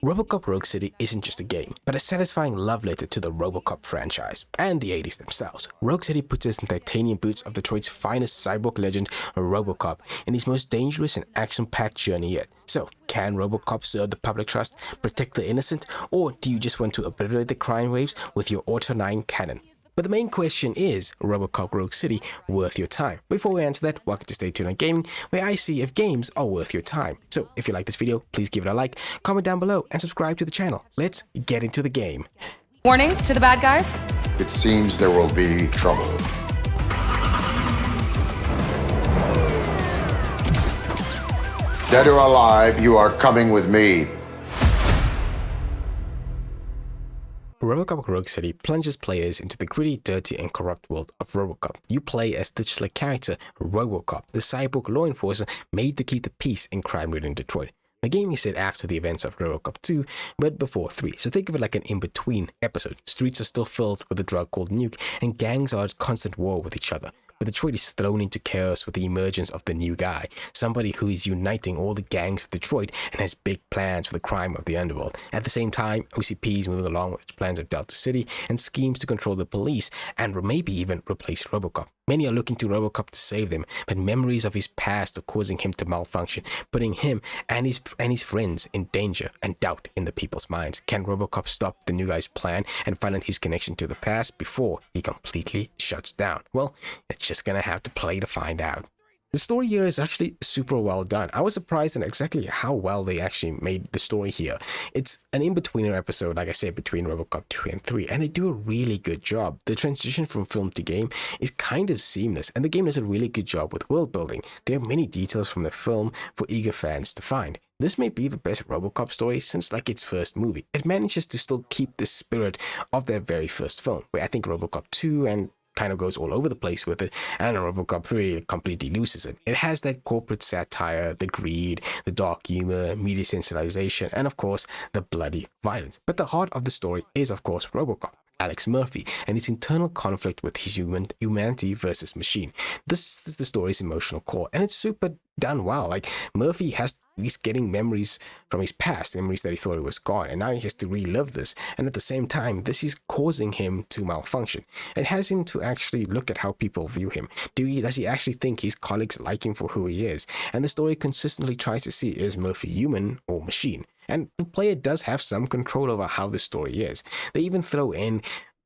Robocop Rogue City isn't just a game, but a satisfying love letter to the Robocop franchise and the 80s themselves. Rogue City puts us in titanium boots of Detroit's finest cyborg legend, Robocop, in his most dangerous and action-packed journey yet. So, can Robocop serve the public trust, protect the innocent, or do you just want to obliterate the crime waves with your Auto 9 cannon? But the main question is Robocop Rogue City worth your time? Before we answer that, welcome to Stay Tuned on Gaming, where I see if games are worth your time. So if you like this video, please give it a like, comment down below, and subscribe to the channel. Let's get into the game. Warnings to the bad guys? It seems there will be trouble. Dead or alive, you are coming with me. Robocop Rogue City plunges players into the gritty, dirty, and corrupt world of Robocop. You play as titular character Robocop, the cyborg law enforcer made to keep the peace in crime-ridden Detroit. The game is set after the events of Robocop 2, but before 3, so think of it like an in-between episode. Streets are still filled with a drug called Nuke, and gangs are at constant war with each other. But Detroit is thrown into chaos with the emergence of the new guy, somebody who is uniting all the gangs of Detroit and has big plans for the crime of the underworld. At the same time, OCP is moving along with its plans of Delta City and schemes to control the police and maybe even replace Robocop. Many are looking to Robocop to save them, but memories of his past are causing him to malfunction, putting him and his friends in danger and doubt in the people's minds. Can Robocop stop the new guy's plan and find out his connection to the past before he completely shuts down? Well, it's just gonna have to play to find out. The story here is actually super well done. I was surprised at exactly how well they actually made the story here. It's an in-betweener episode, like I said, between Robocop 2 and 3, and they do a really good job. The transition from film to game is kind of seamless, and the game does a really good job with world building. There are many details from the film for eager fans to find. This may be the best Robocop story since its first movie. It manages to still keep the spirit of their very first film, where I think Robocop 2 and kind of goes all over the place with it, and Robocop 3 completely loses it. It has that corporate satire, the greed, the dark humor, media sensationalization, and of course, the bloody violence. But the heart of the story is, of course, Robocop, Alex Murphy, and his internal conflict with his humanity versus machine. This is the story's emotional core, and it's super done well. He's getting memories from his past, memories that he thought he was gone, and now he has to relive this. And at the same time, this is causing him to malfunction. It has him to actually look at how people view him. Does he actually think his colleagues like him for who he is? And the story consistently tries to see, is Murphy human or machine? And the player does have some control over how the story is. They even throw in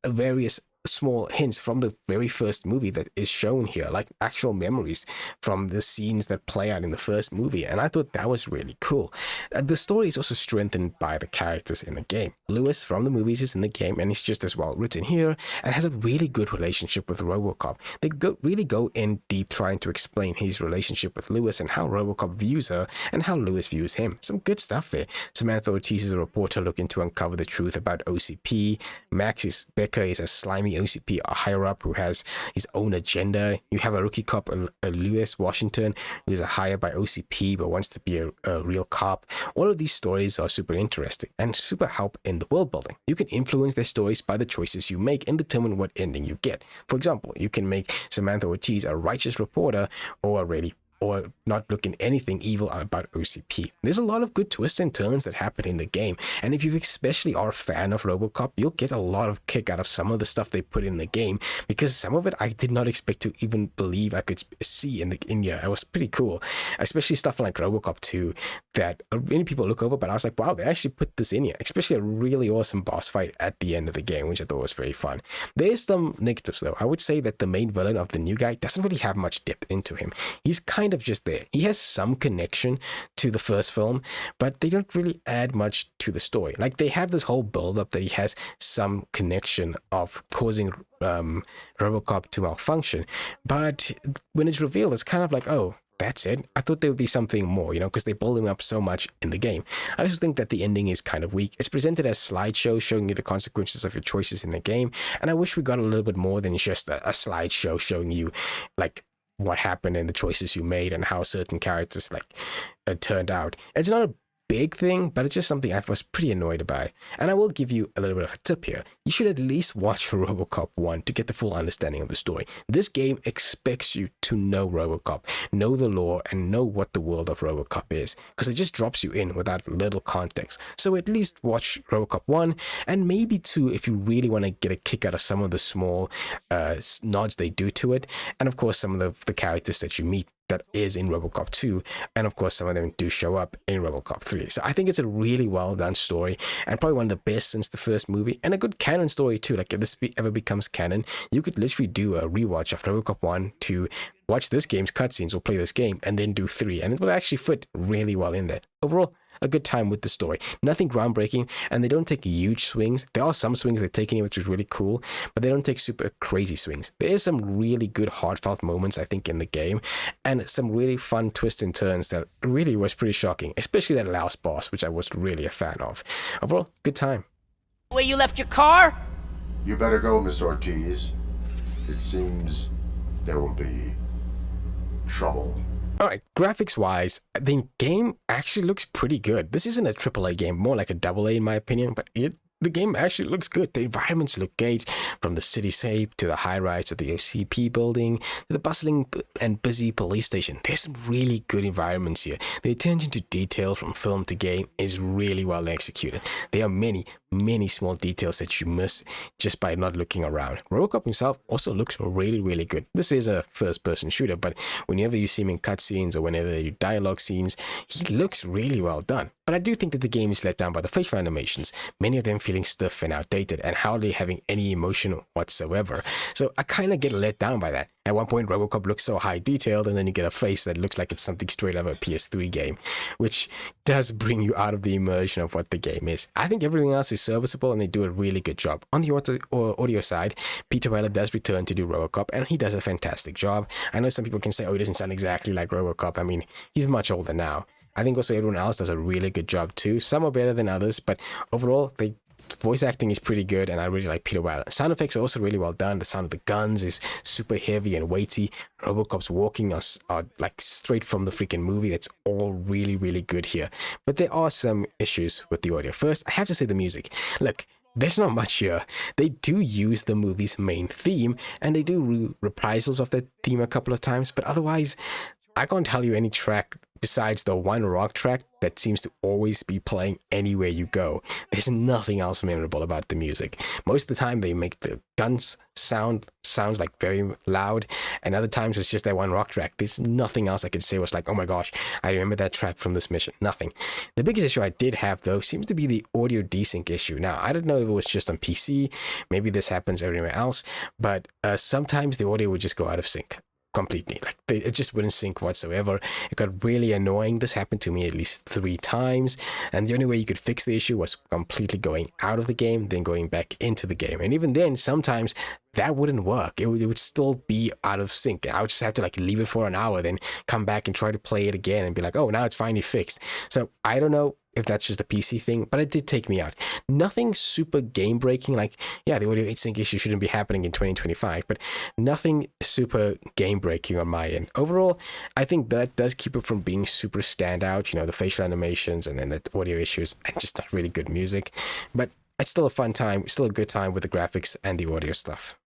various small hints from the very first movie that is shown here, like actual memories from the scenes that play out in the first movie, and I thought that was really cool. The story is also strengthened by the characters in the game. Lewis from the movies is in the game, and he's just as well written here, and has a really good relationship with Robocop. They really go in deep trying to explain his relationship with Lewis and how Robocop views her and how Lewis views him. Some good stuff there. Samantha Ortiz is a reporter looking to uncover the truth about OCP. Becca is a slimy OCP higher up who has his own agenda. You have a rookie cop, a Lewis Washington, who is a hire by OCP but wants to be a real cop. All of these stories are super interesting and super help in the world building. You can influence their stories by the choices you make and determine what ending you get. For example, you can make Samantha Ortiz a righteous reporter or not looking anything evil about OCP. There's a lot of good twists and turns that happen in the game, and if you especially are a fan of Robocop, you'll get a lot of kick out of some of the stuff they put in the game, because some of it I did not expect to even believe I could see in here. It was pretty cool, especially stuff like Robocop 2 that many people look over, but I was like, wow, they actually put this in here, especially a really awesome boss fight at the end of the game, which I thought was very fun. There's some negatives though. I would say that the main villain of the new guy doesn't really have much depth into him. He's kind of just there. He has some connection to the first film, but they don't really add much to the story. Like, they have this whole build up that he has some connection of causing Robocop to malfunction, but when it's revealed, it's kind of like, oh, that's it. I thought there would be something more, because they build him up so much in the game. I also think that the ending is kind of weak. It's presented as slideshow showing you the consequences of your choices in the game, and I wish we got a little bit more than just a slideshow showing you like what happened and the choices you made and how certain characters turned out. It's not a big thing, but it's just something I was pretty annoyed by. And I will give you a little bit of a tip here. You should at least watch Robocop 1 to get the full understanding of the story. This game expects you to know Robocop, know the lore, and know what the world of Robocop is, because it just drops you in without little context. So at least watch Robocop 1, and maybe 2 if you really want to get a kick out of some of the small nods they do to it, and of course some of the characters that you meet that is in Robocop 2, and of course some of them do show up in Robocop 3. So I think it's a really well done story, and probably one of the best since the first movie, and a good canon story too. Like if this ever becomes canon, you could literally do a rewatch of Robocop 1 to watch this game's cutscenes or play this game, and then do 3, and it will actually fit really well in there. Overall, a good time with the story. Nothing groundbreaking, and they don't take huge swings. There are some swings they take in here, which is really cool, but they don't take super crazy swings. There is some really good heartfelt moments, I think, in the game, and some really fun twists and turns that really was pretty shocking, especially that last boss, which I was really a fan of. Overall, good time. Where you left your car? You better go, Miss Ortiz. It seems there will be trouble. Alright, graphics wise, the game actually looks pretty good. This isn't a AAA game, more like a AA in my opinion, but the game actually looks good. The environments look great, from the cityscape to the high-rise of the OCP building to the bustling and busy police station. There's some really good environments here. The attention to detail from film to game is really well executed. There are many small details that you miss just by not looking around. Robocop himself also looks really good. This is a first-person shooter, but whenever you see him in cutscenes or whenever they do dialogue scenes, he looks really well done. But I do think that the game is let down by the facial animations, many of them feeling stiff and outdated and hardly having any emotion whatsoever. So I kind of get let down by that. At one point, Robocop looks so high detailed, and then you get a face that looks like it's something straight out of a PS3 game, which does bring you out of the immersion of what the game is. I think everything else is serviceable, and they do a really good job. On the audio side, Peter Weller does return to do Robocop, and he does a fantastic job. I know some people can say, oh, he doesn't sound exactly like Robocop. I mean, he's much older now. I think also everyone else does a really good job too. Some are better than others, but overall, voice acting is pretty good, and I really like Peter Weller. Sound effects are also really well done. The sound of the guns is super heavy and weighty. Robocop's walking are like straight from the freaking movie. That's all really good here. But there are some issues with the audio. First, I have to say the music. Look, there's not much here. They do use the movie's main theme, and they do reprisals of that theme a couple of times, but otherwise, I can't tell you any track besides the one rock track that seems to always be playing anywhere you go. There's nothing else memorable about the music. Most of the time they make the guns sounds like very loud, and other times it's just that one rock track. There's nothing else I could say was like, oh my gosh, I remember that track from this mission. Nothing. The biggest issue I did have though seems to be the audio desync issue. Now, I don't know if it was just on PC, maybe this happens everywhere else, but sometimes the audio would just go out of sync completely. Like it just wouldn't sync whatsoever. It got really annoying. This happened to me at least 3 times, and the only way you could fix the issue was completely going out of the game, then going back into the game. And even then, sometimes that wouldn't work. It would still be out of sync. I would just have to like leave it for an hour, then come back and try to play it again and be like, oh, now it's finally fixed. So I don't know if that's just a PC thing, but it did take me out. Nothing super game breaking, like, yeah, the audio sync issue shouldn't be happening in 2025, but nothing super game breaking on my end. Overall, I think that does keep it from being super standout, you know, the facial animations and then the audio issues and just not really good music. But it's still a fun time, still a good time with the graphics and the audio stuff.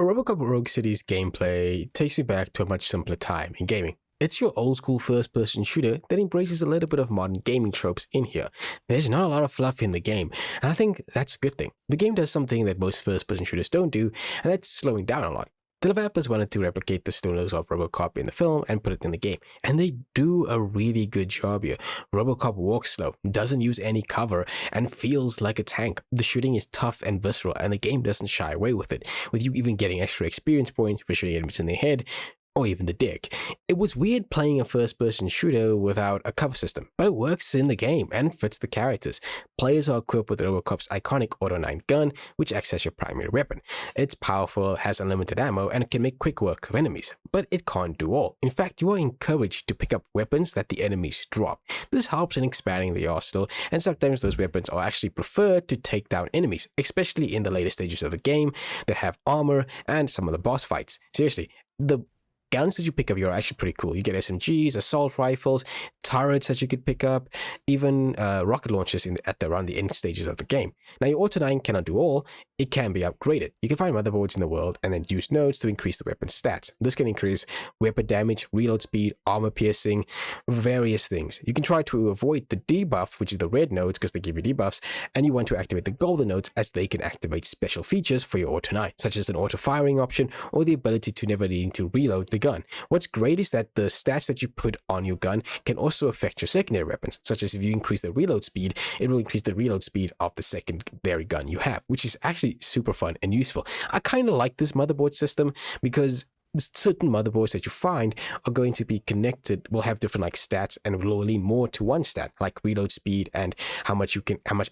Robocop Rogue City's gameplay takes me back to a much simpler time in gaming. It's your old school first person shooter that embraces a little bit of modern gaming tropes in here. There's not a lot of fluff in the game, and I think that's a good thing. The game does something that most first person shooters don't do, and that's slowing down a lot. The developers wanted to replicate the slowness of Robocop in the film and put it in the game, and they do a really good job here. Robocop walks slow, doesn't use any cover, and feels like a tank. The shooting is tough and visceral, and the game doesn't shy away with it, with you even getting extra experience points for shooting enemies in the head, or even the dick. It was weird playing a first-person shooter without a cover system, but it works in the game and it fits the characters. Players are equipped with Robocop's iconic Auto 9 gun, which acts as your primary weapon. It's powerful, has unlimited ammo, and it can make quick work of enemies, but it can't do all. In fact, you are encouraged to pick up weapons that the enemies drop. This helps in expanding the arsenal, and sometimes those weapons are actually preferred to take down enemies, especially in the later stages of the game that have armor and some of the boss fights. Seriously, the guns that you pick up here are actually pretty cool. You get SMGs, assault rifles, turrets that you could pick up, even rocket launchers around the end stages of the game. Now, your Auto 9 cannot do all. It can be upgraded. You can find motherboards in the world and then use nodes to increase the weapon stats. This can increase weapon damage, reload speed, armor piercing, various things. You can try to avoid the debuff, which is the red nodes because they give you debuffs, and you want to activate the golden nodes as they can activate special features for your Auto 9, such as an auto firing option or the ability to never need to reload the gun. What's great is that the stats that you put on your gun can also affect your secondary weapons, such as if you increase the reload speed, it will increase the reload speed of the secondary gun you have, which is actually super fun and useful. I kind of like this motherboard system because certain motherboards that you find are going to be connected, will have different like stats and will lean more to one stat, like reload speed and how much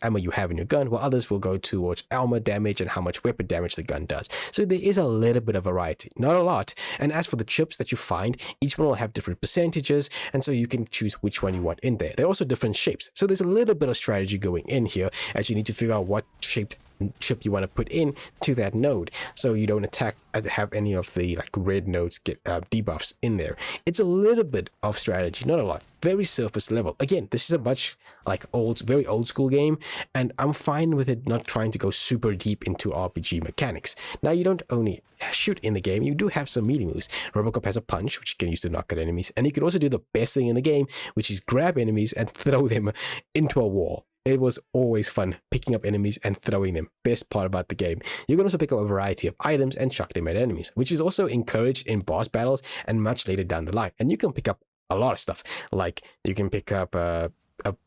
ammo you have in your gun, while others will go towards armor damage and how much weapon damage the gun does. So there is a little bit of variety, not a lot. And as for the chips that you find, each one will have different percentages, and so you can choose which one you want in there. They're also different shapes, so there's a little bit of strategy going in here as you need to figure out what shaped chip you want to put in to that node so you don't have any of the like red nodes get debuffs in there. It's a little bit of strategy, not a lot, very surface level. Again, this is a much like very old school game, and I'm fine with it not trying to go super deep into RPG mechanics. Now, you don't only shoot in the game, you do have some melee moves. Robocop has a punch which you can use to knock at enemies, and you can also do the best thing in the game, which is grab enemies and throw them into a wall. It was always fun picking up enemies and throwing them. Best part about the game. You can also pick up a variety of items and chuck them at enemies, which is also encouraged in boss battles and much later down the line. And you can pick up a lot of stuff, like you can pick up a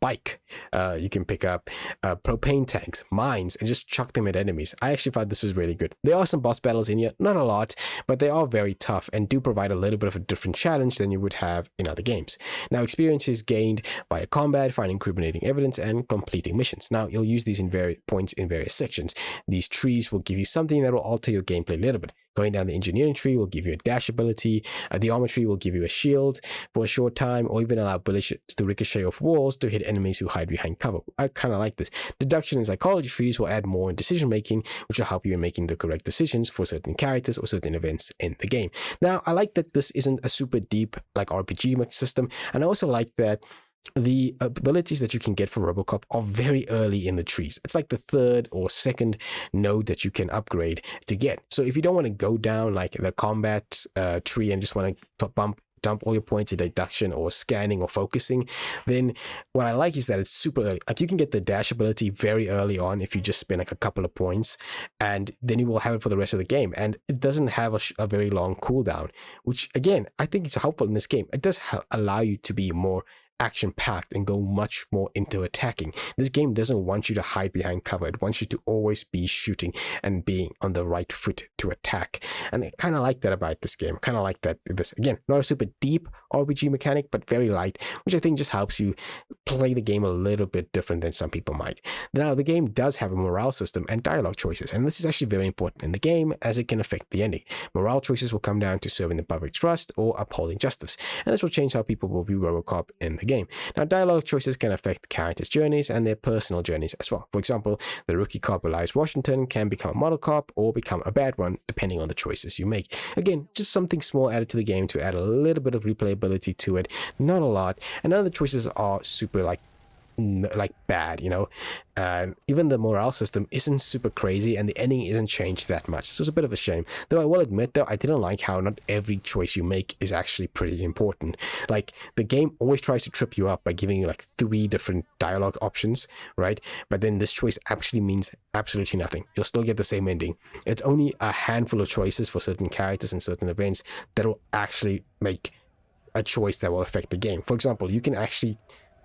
bike, you can pick up propane tanks, mines, and just chuck them at enemies. I actually thought this was really good. There are some boss battles in here, not a lot, but they are very tough and do provide a little bit of a different challenge than you would have in other games. Now, experience is gained via combat, finding incriminating evidence, and completing missions. Now, you'll use these in various points in various sections. These trees will give you something that will alter your gameplay a little bit. Going down the engineering tree will give you a dash ability. The armor tree will give you a shield for a short time, or even allow bullets to ricochet off walls to hit enemies who hide behind cover. I kind of like this. Deduction and psychology trees will add more in decision making, which will help you in making the correct decisions for certain characters or certain events in the game. Now, I like that this isn't a super deep like RPG system, and I also like that the abilities that you can get for Robocop are very early in the trees. It's like the third or second node that you can upgrade to get. So if you don't want to go down like the combat tree and just want to dump all your points in deduction or scanning or focusing, then what I like is that it's super early. Like you can get the dash ability very early on if you just spend like a couple of points, and then you will have it for the rest of the game. And it doesn't have a very long cooldown, which again, I think is helpful in this game. It does allow you to be more action-packed and go much more into attacking. This game doesn't want you to hide behind cover. It wants you to always be shooting and being on the right foot to attack. And I kind of like that about this game. I kind of like that this, again, not a super deep RPG mechanic, but very light, which I think just helps you play the game a little bit different than some people might. Now, the game does have a morale system and dialogue choices, and this is actually very important in the game as it can affect the ending. Morale choices will come down to serving the public trust or upholding justice, and this will change how people will view Robocop in the game. Now, dialogue choices can affect characters' journeys and their personal journeys as well. For example, the rookie cop Elias Washington can become a model cop or become a bad one, depending on the choices you make. Again, just something small added to the game to add a little bit of replayability to it, not a lot. And none of the choices are super like bad, you know, and even the morale system isn't super crazy and the ending isn't changed that much, so it's a bit of a shame. Though I will admit, though, I didn't like how not every choice you make is actually pretty important. Like, the game always tries to trip you up by giving you like 3 different dialogue options, right? But then this choice actually means absolutely nothing. You'll still get the same ending. It's only a handful of choices for certain characters and certain events that will actually make a choice that will affect the game. For example, you can actually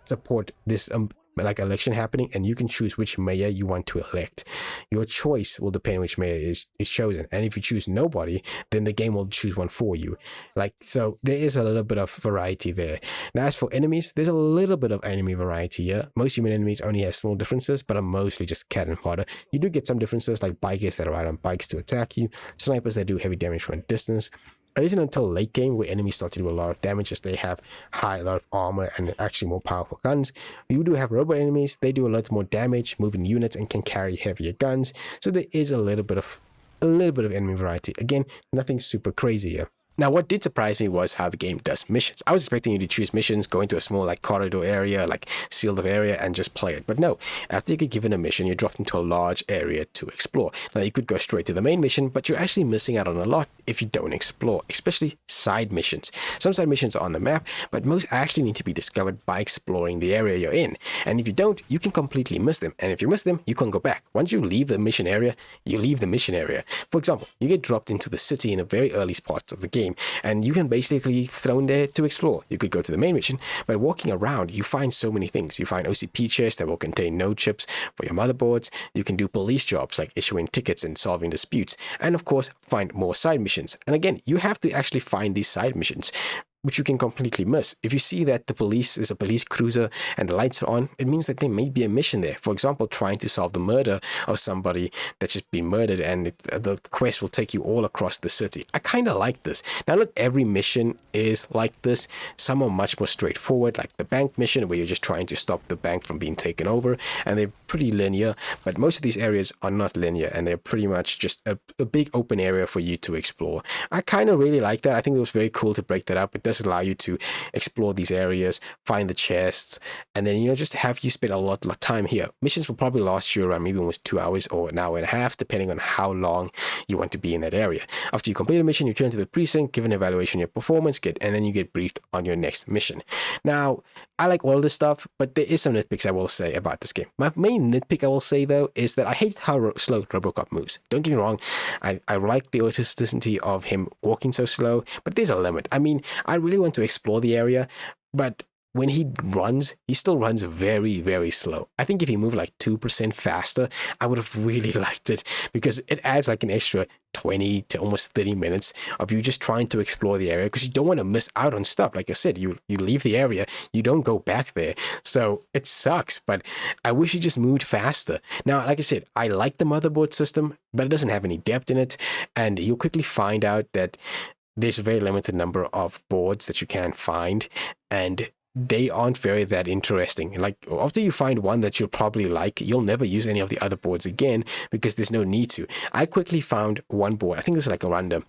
support this like election happening, and you can choose which mayor you want to elect. Your choice will depend which mayor is chosen, and if you choose nobody, then the game will choose one for you. Like, so there is a little bit of variety there. Now, as for enemies, there's a little bit of enemy variety here. Most human enemies only have small differences, but are mostly just cannon fodder. You do get some differences, like bikers that ride on bikes to attack you, snipers that do heavy damage from a distance. It isn't until late game where enemies start to do a lot of damage, as they have a lot of armor and actually more powerful guns. You do have robot enemies. They do a lot more damage, move in units, and can carry heavier guns. So there is a little bit of enemy variety. Again, nothing super crazy here. Now, what did surprise me was how the game does missions. I was expecting you to choose missions, go into a small like corridor area, like sealed off area, and just play it. But no, after you get given a mission, you're dropped into a large area to explore. Now, you could go straight to the main mission, but you're actually missing out on a lot if you don't explore, especially side missions. Some side missions are on the map, but most actually need to be discovered by exploring the area you're in. And if you don't, you can completely miss them. And if you miss them, you can't go back. Once you leave the mission area, you leave the mission area. For example, you get dropped into the city in the very early parts of the game, and you can basically thrown there to explore. You could go to the main mission, but walking around, you find so many things. You find OCP chests that will contain node chips for your motherboards. You can do police jobs like issuing tickets and solving disputes, and of course, find more side missions. And again, you have to actually find these side missions, which you can completely miss. If you see that the police is a police cruiser and the lights are on, it means that there may be a mission there. For example, trying to solve the murder of somebody that's just been murdered, and the quest will take you all across the city. I kind of like this. Now, not every mission is like this. Some are much more straightforward, like the bank mission, where you're just trying to stop the bank from being taken over, and they're pretty linear. But most of these areas are not linear, and they're pretty much just a big open area for you to explore. I kind of really like that. I think it was very cool to break that up. It does allow you to explore these areas, find the chests, and then, just have you spend a lot of time here. Missions will probably last you around maybe almost 2 hours or an hour and a half, depending on how long you want to be in that area. After you complete a mission, you return to the precinct, give an evaluation of your performance, and then you get briefed on your next mission. Now, I like all this stuff, but there is some nitpicks I will say about this game. My main nitpick I will say, though, is that I hate how slow Robocop moves. Don't get me wrong, I like the authenticity of him walking so slow, but there's a limit. I mean, I really want to explore the area, but when he runs, he still runs very, very slow. I think if he moved like 2% faster, I would have really liked it, because it adds like an extra 20 to almost 30 minutes of you just trying to explore the area, because you don't want to miss out on stuff. Like I said, you leave the area, you don't go back there. So it sucks, but I wish he just moved faster. Now, like I said, I like the motherboard system, but it doesn't have any depth in it. And you'll quickly find out that there's a very limited number of boards that you can find, and they aren't very that interesting. Like, after you find one that you'll probably like, you'll never use any of the other boards again, because there's no need to. I quickly found one board. I think this is like around the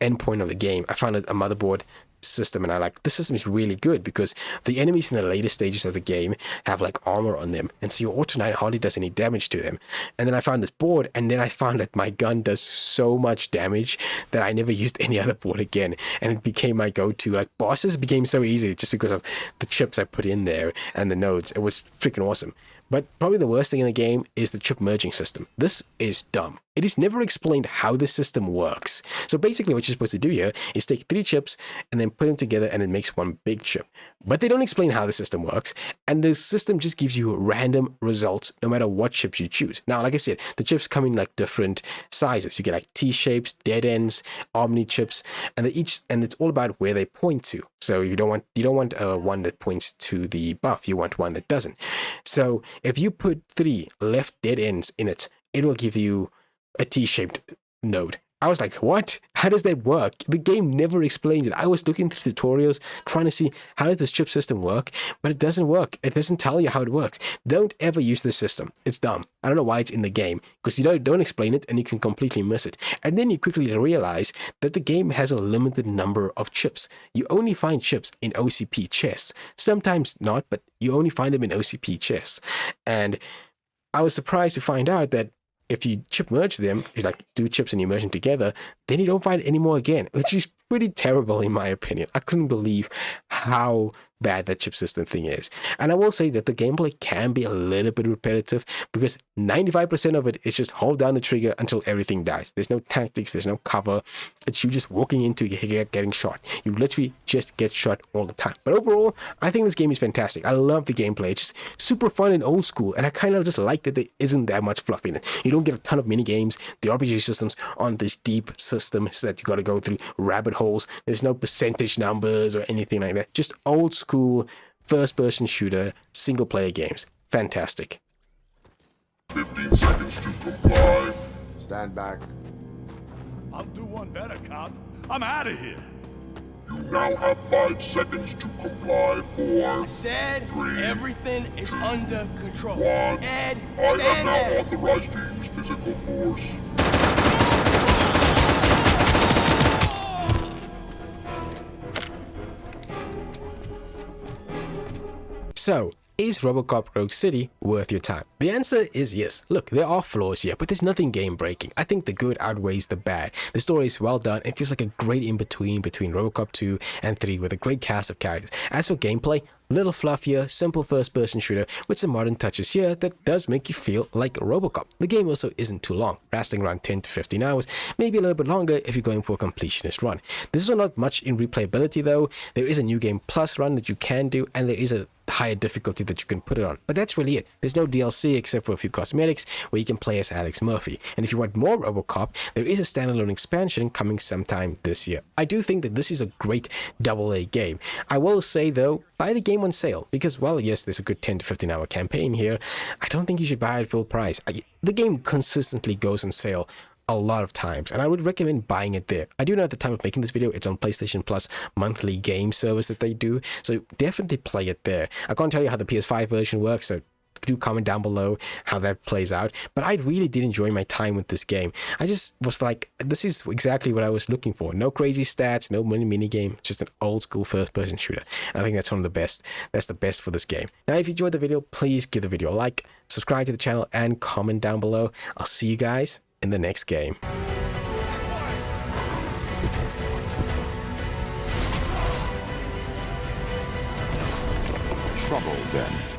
end point of the game. I found a motherboard system, and I like, this system is really good, because the enemies in the later stages of the game have like armor on them, and so your auto-9 hardly does any damage to them. And then I found this board, and then I found that my gun does so much damage that I never used any other board again, and it became my go-to. Like, bosses became so easy just because of the chips I put in there and the nodes. It was freaking awesome. But probably the worst thing in the game is the chip merging system. This is dumb. It is never explained how this system works. So basically what you're supposed to do here is take 3 chips and then put them together, and it makes one big chip. But they don't explain how the system works, and the system just gives you random results no matter what chips you choose. Now, like I said, the chips come in like different sizes. You get like T-shapes, dead ends, omni chips, and it's all about where they point to. So you don't want one that points to the buff. You want one that doesn't. So if you put 3 left dead ends in it, it will give you a T-shaped node. I was like, what? How does that work? The game never explains it. I was looking through tutorials trying to see how does this chip system work, but it doesn't work. It doesn't tell you how it works. Don't ever use this system. It's dumb. I don't know why it's in the game, because you don't explain it and you can completely miss it. And then you quickly realize that the game has a limited number of chips. You only find chips in OCP chests. Sometimes not, but you only find them in OCP chests. And I was surprised to find out that if you chip merge them, you like 2 chips and you merge them together, then you don't find any more again, which is pretty terrible in my opinion. I couldn't believe how bad that chip system thing is. And I will say that the gameplay can be a little bit repetitive, because 95% of it is just hold down the trigger until everything dies. There's no tactics, there's no cover. It's you just walking into getting shot. You literally just get shot all the time. But overall, I think this game is fantastic. I love the gameplay. It's just super fun and old school, and I kind of just like that there isn't that much fluff in it. You don't get a ton of mini games. The RPG systems aren't this deep system so that you got to go through rabbit holes. There's no percentage numbers or anything like that. Just old school first-person shooter single-player games. Fantastic. 15 seconds to comply. Stand back. I'll do one better, cop. I'm out of here. You now have 5 seconds to comply. 4. I said 3, everything is under control. 1. Ed, I am stand now there. authorized to use physical force. So, is Robocop Rogue City worth your time? The answer is yes. Look, there are flaws here, but there's nothing game-breaking. I think the good outweighs the bad. The story is well done. It feels like a great in-between between Robocop 2 and 3 with a great cast of characters. As for gameplay, little fluffier, simple first-person shooter with some modern touches here that does make you feel like Robocop. The game also isn't too long, lasting around 10 to 15 hours, maybe a little bit longer if you're going for a completionist run. There's also not much in replayability though. There is a New Game Plus run that you can do, and there is a higher difficulty that you can put it on. But that's really it. There's no DLC except for a few cosmetics where you can play as Alex Murphy. And if you want more Robocop, there is a standalone expansion coming sometime this year. I do think that this is a great AA game. I will say though, buy the game on sale because, well, yes, there's a good 10 to 15 hour campaign here. I don't think you should buy it full price. The game consistently goes on sale a lot of times, and I would recommend buying it there. I do know at the time of making this video, it's on PlayStation Plus monthly game service that they do, so definitely play it there. I can't tell you how the PS5 version works, so do comment down below how that plays out, but I really did enjoy my time with this game. I just was like, this is exactly what I was looking for. No crazy stats, no mini game, just an old school first-person shooter. And I think that's one of the best. That's the best for this game. Now, if you enjoyed the video, please give the video a like, subscribe to the channel, and comment down below. I'll see you guys in the next game. Trouble, then.